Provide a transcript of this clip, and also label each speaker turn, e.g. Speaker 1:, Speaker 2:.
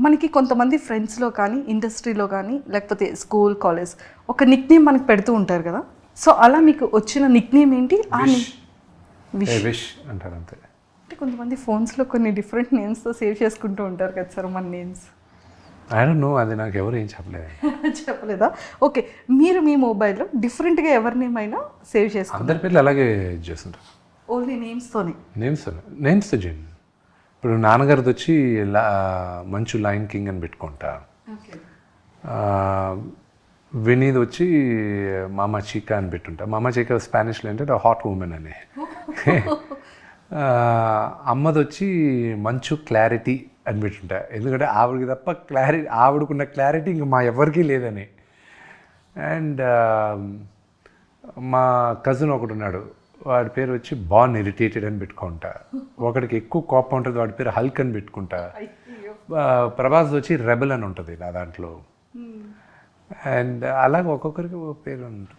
Speaker 1: మనకి కొంతమంది ఫ్రెండ్స్లో కానీ ఇండస్ట్రీలో కానీ లేకపోతే స్కూల్ కాలేజ్ ఒక నిక్ నేమ్ మనకు పెడుతూ ఉంటారు కదా, సో అలా మీకు వచ్చిన నిక్ నేమ్ ఏంటి?
Speaker 2: విష్ అంటారు అంతే.
Speaker 1: అంటే కొంతమంది ఫోన్స్లో కొన్ని డిఫరెంట్ నేమ్స్తో సేవ్ చేసుకుంటూ ఉంటారు కదా సార్ మన నేమ్స్.
Speaker 2: ఐ డోంట్ నో, అది నాకు ఎవరు ఏం చెప్పలేదు.
Speaker 1: చెప్పలేదా? ఓకే, మీరు మీ మొబైల్లో డిఫరెంట్గా ఎవరి నేమ్ అయినా సేవ్ చేసుకుంటారు?
Speaker 2: అందరి పేర్లు అలాగే చేస్తుంటారు,
Speaker 1: ఓన్లీ నేమ్స్తోనే.
Speaker 2: నేమ్స్తో చేయండి. ఇప్పుడు నాన్నగారిది వచ్చి మంచు లైన్ కింగ్ అని పెట్టుకుంటా. వినీది వచ్చి మామా చీకా అని పెట్టుంటా. మామా చీకా స్పానిష్లో ఏంటంటే హాట్ ఉమెన్ అని. అమ్మది వచ్చి మంచు క్లారిటీ అని పెట్టుంటా, ఎందుకంటే ఆవిడకి తప్ప ఆవిడకున్న క్లారిటీ ఇంక మా ఎవరికీ లేదని. అండ్ మా కజిన్ ఒకడు ఉన్నాడు, వాడి పేరు వచ్చి బాన్ ఇరిటేటెడ్ అని పెట్టుకుంటా. ఒకడికి ఎక్కువ కోపం ఉంటుంది, వాడి పేరు హల్క్ అని పెట్టుకుంటా. ప్రభాస్ వచ్చి రెబల్ అని ఉంటుంది నా దాంట్లో. అండ్ అలాగే ఒక్కొక్కరికి ఒక పేరు ఉంటుంది.